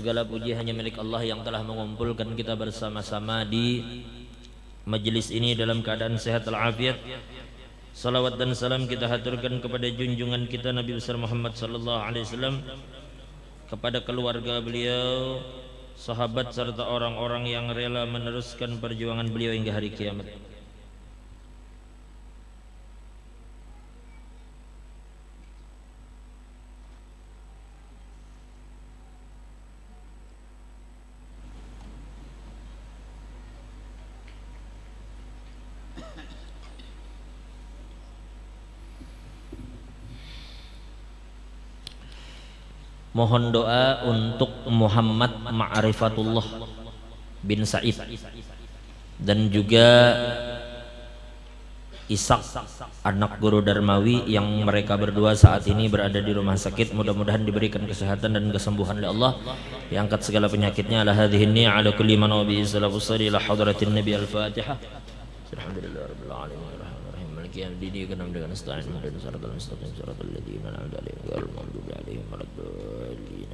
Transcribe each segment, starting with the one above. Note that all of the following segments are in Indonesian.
Segala puji hanya milik Allah yang telah mengumpulkan kita bersama-sama di majelis ini dalam keadaan sehat walafiat. Salawat dan salam kita haturkan kepada junjungan kita Nabi besar Muhammad sallallahu alaihi wasallam, kepada keluarga beliau, sahabat serta orang-orang yang rela meneruskan perjuangan beliau hingga hari kiamat. Mohon doa untuk Muhammad Ma'rifatullah bin Sa'id dan juga Ishak anak guru Darmawi yang mereka berdua saat ini berada di rumah sakit. Mudah-mudahan diberikan kesehatan dan kesembuhan oleh Allah, diangkat segala penyakitnya. Ala hadhihi ala kulli man wabi salafu sari la hadratin nabi al-fatihah. Alhamdulillahirabbil alamin. Yang dini kenam dengan nasta'in dan suratul mustaqim suratul ladzina an'amta 'alaihim ghairil maghdubi 'alaihim waladdallin.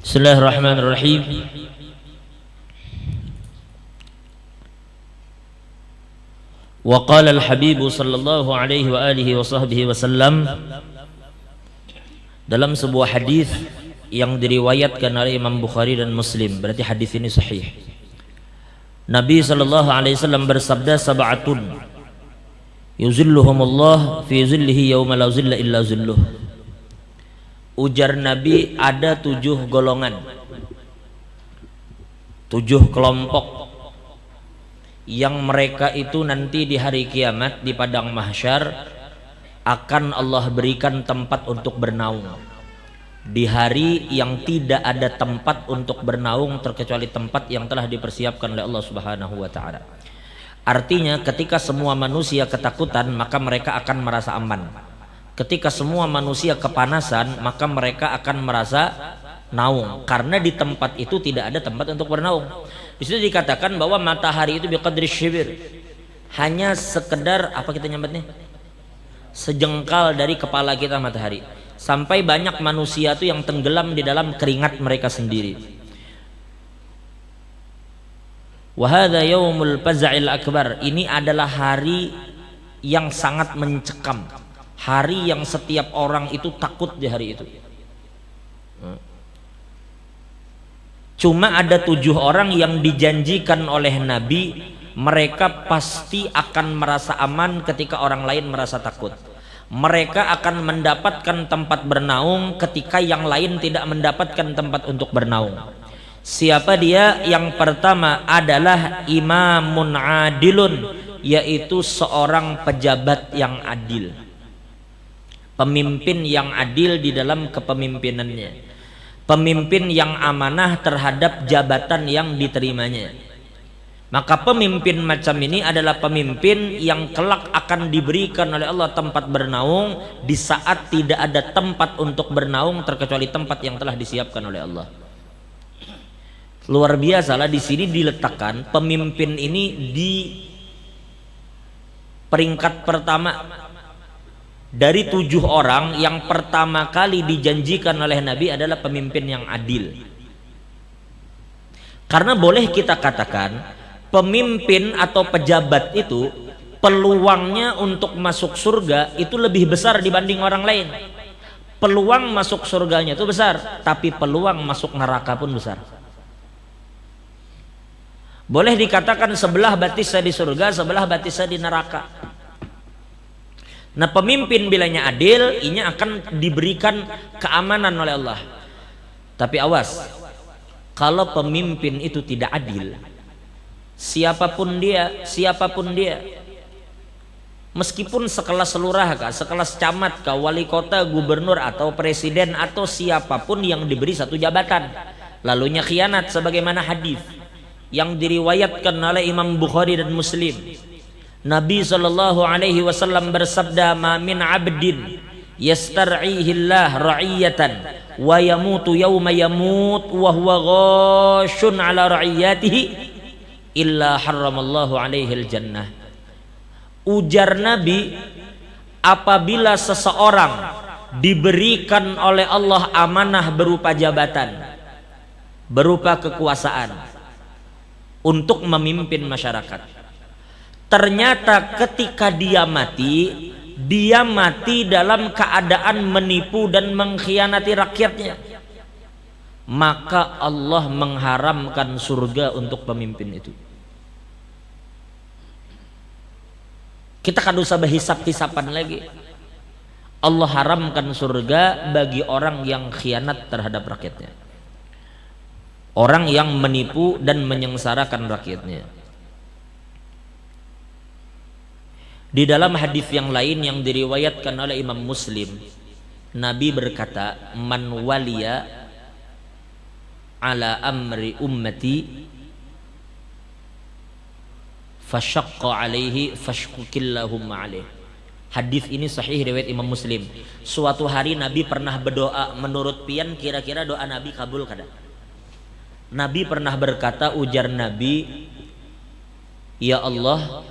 Bismillahirrahmanirrahim. Wa qala al-habib sallallahu alaihi wa alihi wa sahbihi wasallam, dalam sebuah hadis yang diriwayatkan oleh Imam Bukhari dan Muslim, berarti hadis ini sahih. Nabi sallallahu alaihi wasallam bersabda, sab'atun yuzilluhumullah fi zillihi yauma la zilla illa zilluh. Ujar Nabi, ada 7 golongan, 7 kelompok yang mereka itu nanti di hari kiamat di padang mahsyar akan Allah berikan tempat untuk bernaung di hari yang tidak ada tempat untuk bernaung terkecuali tempat yang telah dipersiapkan oleh Allah Subhanahu wa taala. Artinya ketika semua manusia ketakutan, maka mereka akan merasa aman. Ketika semua manusia kepanasan, maka mereka akan merasa naung, karena di tempat itu tidak ada tempat untuk bernaung. Di situ dikatakan bahwa matahari itu biqadri syibir, hanya sekedar apa kita nyebutnya, sejengkal dari kepala kita matahari. Sampai banyak manusia itu yang tenggelam di dalam keringat mereka sendiri. Wa hadza yaumul faza'il akbar, ini adalah hari yang sangat mencekam, hari yang setiap orang itu takut di hari itu. Cuma ada 7 orang yang dijanjikan oleh Nabi, mereka pasti akan merasa aman ketika orang lain merasa takut. Mereka akan mendapatkan tempat bernaung ketika yang lain tidak mendapatkan tempat untuk bernaung. Siapa dia? Yang pertama adalah imamun adilun, yaitu seorang pejabat yang adil, pemimpin yang adil di dalam kepemimpinannya, pemimpin yang amanah terhadap jabatan yang diterimanya. Maka pemimpin macam ini adalah pemimpin yang kelak akan diberikan oleh Allah tempat bernaung di saat tidak ada tempat untuk bernaung terkecuali tempat yang telah disiapkan oleh Allah. Luar biasalah, di sini diletakkan pemimpin ini di peringkat pertama dari 7 orang. Yang pertama kali dijanjikan oleh Nabi adalah pemimpin yang adil. Karena boleh kita katakan pemimpin atau pejabat itu peluangnya untuk masuk surga itu lebih besar dibanding orang lain. Peluang masuk surganya itu besar, tapi peluang masuk neraka pun besar. Boleh dikatakan sebelah batisnya di surga, sebelah batisnya di neraka. Nah, pemimpin bilanya adil, ini akan diberikan keamanan oleh Allah. Tapi awas, kalau pemimpin itu tidak adil, siapapun dia, meskipun sekelas lurah kah, sekelas camat kah, wali kota, gubernur atau presiden atau siapapun yang diberi satu jabatan, lalunya khianat, sebagaimana hadis yang diriwayatkan oleh Imam Bukhari dan Muslim. Nabi sallallahu alaihi wasallam bersabda, "Ma min 'abdin yastar'ihi Allah ra'iyatan wa yamutu yawma yamut wa huwa ghashun 'ala ra'iyatihi illa harramallahu alaihi al-jannah." Ujar Nabi, apabila seseorang diberikan oleh Allah amanah berupa jabatan, berupa kekuasaan untuk memimpin masyarakat, ternyata ketika dia mati dalam keadaan menipu dan mengkhianati rakyatnya, maka Allah mengharamkan surga untuk pemimpin itu. Kita kan usah berhisap-hisapan lagi. Allah haramkan surga bagi orang yang khianat terhadap rakyatnya, orang yang menipu dan menyengsarakan rakyatnya. Di dalam hadis yang lain yang diriwayatkan oleh Imam Muslim, Nabi berkata, "Man waliya ala amri ummati fashaqqa alaihi fashkukillahumma alaih." Hadis ini sahih riwayat Imam Muslim. Suatu hari Nabi pernah berdoa, menurut pian kira-kira doa Nabi kabul kada? Nabi pernah berkata, ujar Nabi, "Ya Allah,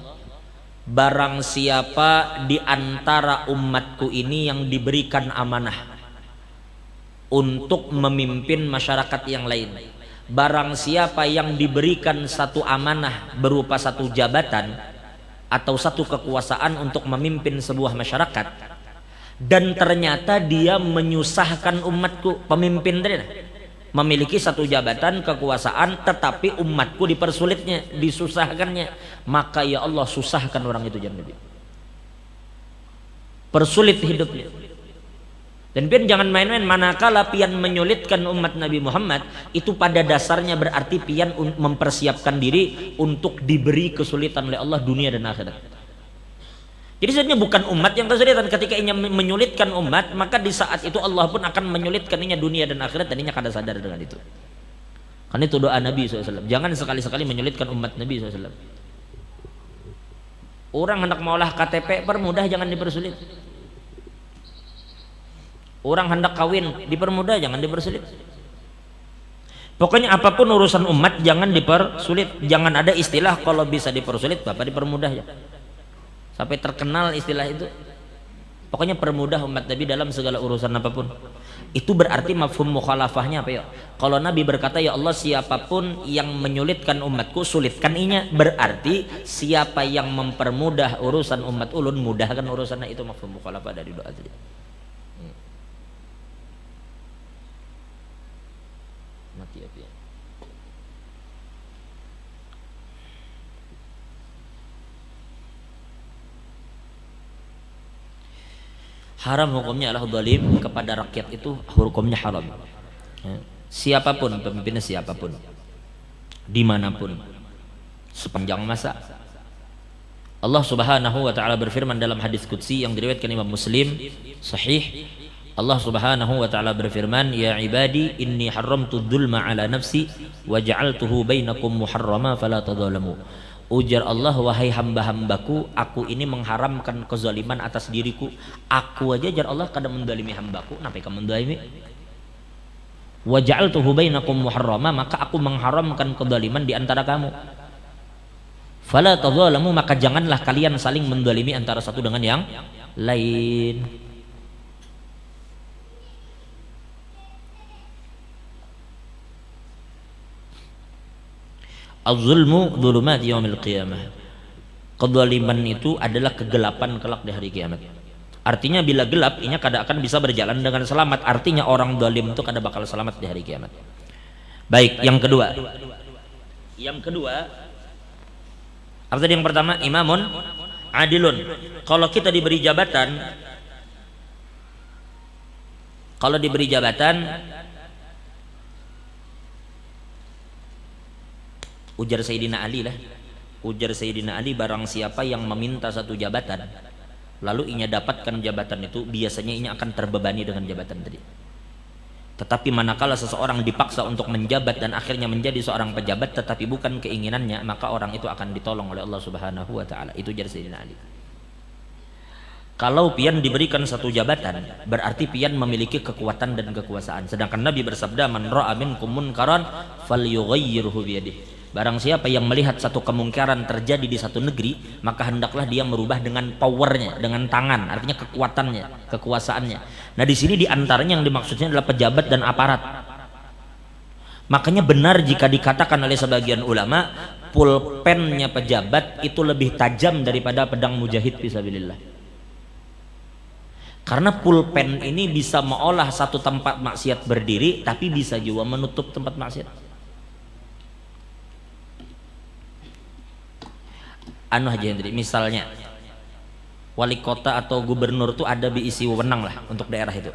barang siapa di antara umatku ini yang diberikan amanah untuk memimpin masyarakat yang lain, barang siapa yang diberikan satu amanah berupa satu jabatan atau satu kekuasaan untuk memimpin sebuah masyarakat, dan ternyata dia menyusahkan umatku," pemimpin tadi memiliki satu jabatan kekuasaan tetapi umatku dipersulitnya, disusahkannya, maka ya Allah susahkan orang itu, jangan Nabi, persulit hidupnya. Dan pian jangan main-main, manakala pian menyulitkan umat Nabi Muhammad, itu pada dasarnya berarti pian mempersiapkan diri untuk diberi kesulitan oleh Allah dunia dan akhirat. Jadi sebenarnya bukan umat yang kesulitan, ketika ia menyulitkan umat, maka di saat itu Allah pun akan menyulitkan dunia dan akhirat, dan ia kada sadar dengan itu. Karena itu doa Nabi SAW, jangan sekali-sekali menyulitkan umat Nabi SAW. Orang hendak maulah KTP, permudah, jangan dipersulit. Orang hendak kawin, dipermudah, jangan dipersulit. Pokoknya apapun urusan umat jangan dipersulit. Jangan ada istilah kalau bisa dipersulit Bapak dipermudah ya, sampai terkenal istilah itu. Pokoknya permudah umat Nabi dalam segala urusan apapun. Itu berarti mafhum mukhalafahnya apa ya? Kalau Nabi berkata, "Ya Allah, siapapun yang menyulitkan umatku, sulitkan inya," berarti siapa yang mempermudah urusan umat ulun, mudahkan urusannya. Itu mafhum mukhalafah dari doa tadi. Mati ya, ya. Haram hukumnya adalah zalim kepada rakyat, itu hukumnya haram ya. Siapapun pemimpinnya, siapapun, dimanapun, sepanjang masa. Allah Subhanahu wa ta'ala berfirman dalam hadis qudsi yang diriwayatkan Imam Muslim sahih. Allah Subhanahu wa ta'ala berfirman, "Ya ibadi, inni haramtu dzulma ala nafsi wa ja'altuhu bainakum muharrama fala tadzalamu." Ujar Allah, "Wahai hamba-hambaku, aku ini mengharamkan kezaliman atas diriku." Aku aja jar Allah kadang mendalimi hambaku, kenapa kamu mendalimi? "Wa ja'altuhu bainakum muharrama," maka aku mengharamkan kezaliman di antara kamu. "Fala tadzalamu," maka janganlah kalian saling mendalimi antara satu dengan yang lain. Az-zulmu dzulumat yaumil qiyamah. Kezaliman itu adalah kegelapan kelak di hari kiamat. Artinya bila gelap, inya kada akan bisa berjalan dengan selamat. Artinya orang zalim itu kada bakal selamat di hari kiamat. Baik, yang kedua. Yang kedua, apa tadi yang pertama? Imamun adilun. Kalau kita diberi jabatan, ujar Sayyidina Ali lah, ujar Sayyidina Ali, barang siapa yang meminta satu jabatan lalu inya dapatkan jabatan itu, biasanya inya akan terbebani dengan jabatan tadi. Tetapi manakala seseorang dipaksa untuk menjabat dan akhirnya menjadi seorang pejabat tetapi bukan keinginannya, maka orang itu akan ditolong oleh Allah Subhanahu wa taala. Itu jar Sayyidina Ali. Kalau pian diberikan satu jabatan, berarti pian memiliki kekuatan dan kekuasaan. Sedangkan Nabi bersabda, "Man ra'a minkum munkaran falyughayyirhu biyadihi." Barang siapa yang melihat satu kemungkaran terjadi di satu negeri, maka hendaklah dia merubah dengan powernya, dengan tangan, artinya kekuatannya, kekuasaannya. Nah, di sini diantaranya yang dimaksudnya adalah pejabat dan aparat. Makanya benar jika dikatakan oleh sebagian ulama, pulpennya pejabat itu lebih tajam daripada pedang mujahid fisabilillah. Karena pulpen ini bisa mengolah satu tempat maksiat berdiri, tapi bisa juga menutup tempat maksiat. Anu Haji Hendri, misalnya wali kota atau gubernur itu ada diisi wewenang lah untuk daerah itu.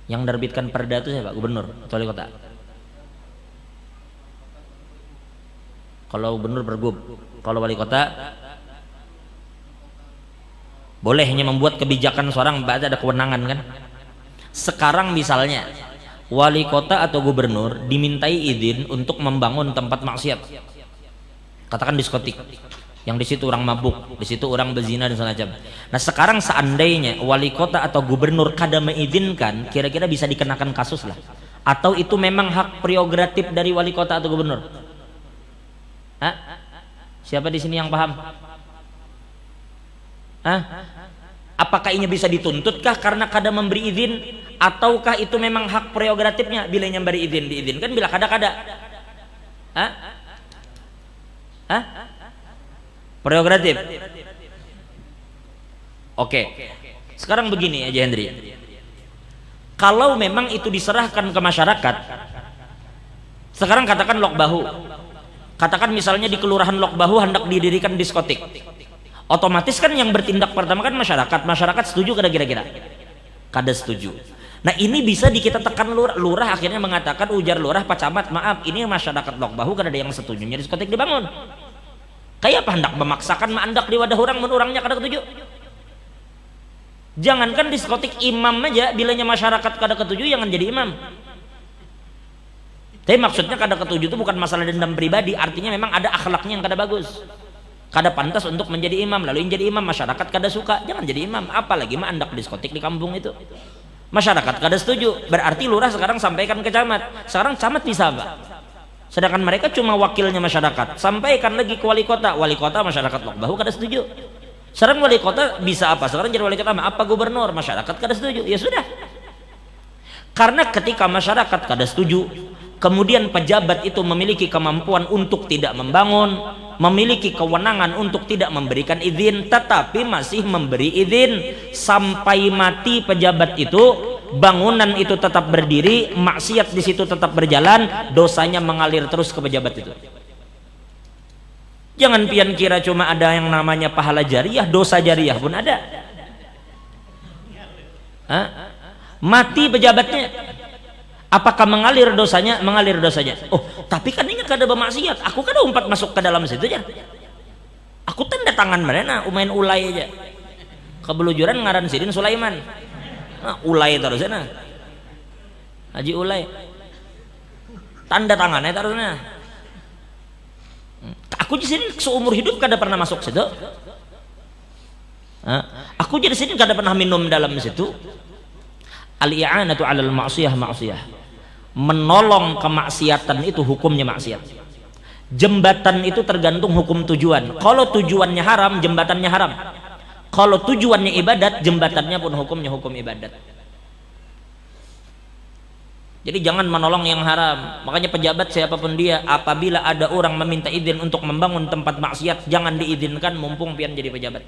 Yang menerbitkan perda itu siapa? Gubernur atau wali kota? Kalau gubernur bergub, kalau wali kota boleh hanya membuat kebijakan seorang, berarti ada kewenangan kan. Sekarang misalnya wali kota atau gubernur dimintai izin untuk membangun tempat maksiat, katakan diskotik, yang di situ orang mabuk, di situ orang berzina dan semacam. Nah, sekarang seandainya wali kota atau gubernur kada mengizinkan, kira-kira bisa dikenakan kasus lah. Atau itu memang hak prerogatif dari wali kota atau gubernur? Hah? Siapa di sini yang paham? Hah? Apakah ini bisa dituntutkah karena kada memberi izin, ataukah itu memang hak prerogatifnya? Bila yang beri izin diizinkan, bila kada. Hah? Hah? Prerogatif. Oke. Sekarang begini aja Hendri. Kalau memang itu diserahkan ke masyarakat, sekarang katakan Lok Bahu. Katakan misalnya di kelurahan Lok Bahu hendak didirikan diskotik. Otomatis kan yang bertindak pertama kan masyarakat. Masyarakat setuju kada kira-kira? Kada setuju. Nah, ini bisa kita tekan lurah. Lurah akhirnya mengatakan, ujar lurah, Pak Camat, maaf, ini masyarakat Lok Bahu kada ada yang setujunya diskotik dibangun. Kayak apa hendak memaksakan mandak di wadah orang, menurangnya kada ketuju. Jangankan diskotik, imam aja bilanya masyarakat kada ketuju jangan jadi imam. Tapi maksudnya kada ketuju itu bukan masalah dendam pribadi, artinya memang ada akhlaknya yang kada bagus, kada pantas untuk menjadi imam. Lalu yang jadi imam masyarakat kada suka, jangan jadi imam. Apalagi mandak diskotik di kampung itu, masyarakat kada setuju. Berarti lurah sekarang sampaikan ke camat. Sekarang camat bisa apa? Sedangkan mereka cuma wakilnya masyarakat. Sampaikan lagi ke wali kota. Wali kota masyarakat Lok Bahu kada setuju. Sekarang wali kota bisa apa? Sekarang jadi wali kota apa gubernur, masyarakat kada setuju. Ya sudah. Karena ketika masyarakat kada setuju, kemudian pejabat itu memiliki kemampuan untuk tidak membangun, memiliki kewenangan untuk tidak memberikan izin, tetapi masih memberi izin sampai mati pejabat itu, bangunan itu tetap berdiri, maksiat di situ tetap berjalan, dosanya mengalir terus ke pejabat itu. Jangan pian kira cuma ada yang namanya pahala jariah, dosa jariah pun ada. Hah? Mati pejabatnya, apakah mengalir dosanya? Mengalir dosanya. Oh, tapi kan ingat kada bermaksiat, aku kada umpat masuk ke dalam situ aja. Aku tanda tangan mereka, umain ulai aja. Kebelujuran ngaran Sidin Sulaiman. Nah, ulai terus na. Haji ulai. Tanda tangannya terusnya. Aku di sini seumur hidup kada pernah masuk situ. Aku jadi sini kada pernah minum dalam situ. Al-i'anatu 'alal ma'siyah ma'siyah. Menolong kemaksiatan itu hukumnya maksiat. Jembatan itu tergantung hukum tujuan. Kalau tujuannya haram, jembatannya haram. Kalau tujuannya ibadat, jembatannya pun hukumnya hukum ibadat. Jadi jangan menolong yang haram. Makanya pejabat siapapun dia, apabila ada orang meminta izin untuk membangun tempat maksiat, jangan diizinkan mumpung pian jadi pejabat.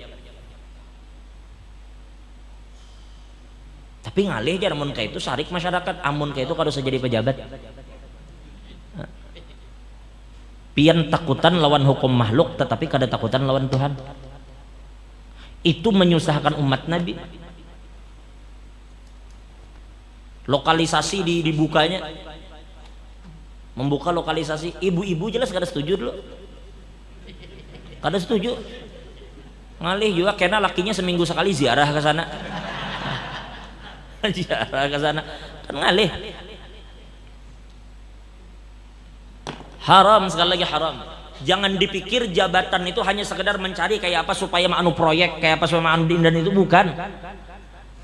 Tapi ngalih aja amun ka itu sarik masyarakat, amun ka itu kalau jadi pejabat. Pian takutan lawan hukum makhluk, tetapi kada takutan lawan Tuhan. Itu menyusahkan umat Nabi. Lokalisasi dibukanya, membuka lokalisasi, ibu-ibu jelas kada setuju dulu, kada setuju. Ngalih juga kena lakinya seminggu sekali ziarah ke sana. Ziarah ke sana kan ngalih. Haram, sekali lagi haram. Jangan dipikir jabatan itu hanya sekedar mencari kayak apa supaya anu proyek, kayak apa supaya anu dan itu bukan.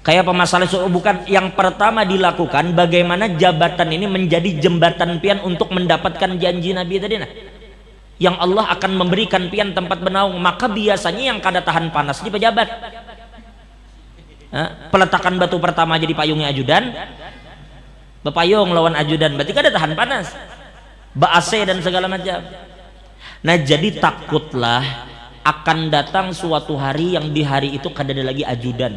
Kayak apa masalah itu bukan. Yang pertama dilakukan bagaimana jabatan ini menjadi jembatan pian untuk mendapatkan janji Nabi tadi nah. Yang Allah akan memberikan pian tempat bernaung, maka biasanya yang kada tahan panas di pejabat. Peletakan batu pertama jadi payungnya ajudan, bepayung lawan ajudan, berarti kada tahan panas, AC dan segala macam. Nah jadi takutlah akan datang suatu hari yang di hari itu kada ada lagi ajudan,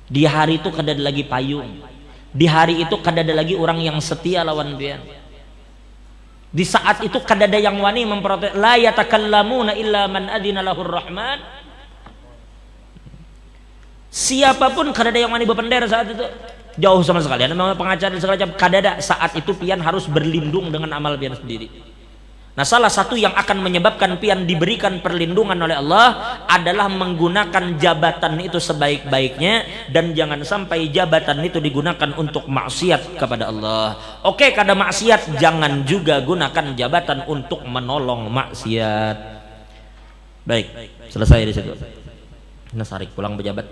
di hari itu kada ada lagi payung, di hari itu kada ada lagi orang yang setia lawan pian. Di saat itu kada ada yang wani memprotes, la yatakallamuna illa man adzina lahur rahman. Siapapun kada ada yang wani berpender saat itu, jauh sama sekali. Memang pengacara dan segala macam kada ada. Saat itu pian harus berlindung dengan amal pian sendiri. Nah salah satu yang akan menyebabkan pian diberikan perlindungan oleh Allah adalah menggunakan jabatan itu sebaik-baiknya, dan jangan sampai jabatan itu digunakan untuk maksiat kepada Allah. Oke, kada maksiat, jangan juga gunakan jabatan untuk menolong maksiat. Baik, selesai di situ. Nasarik pulang pejabat.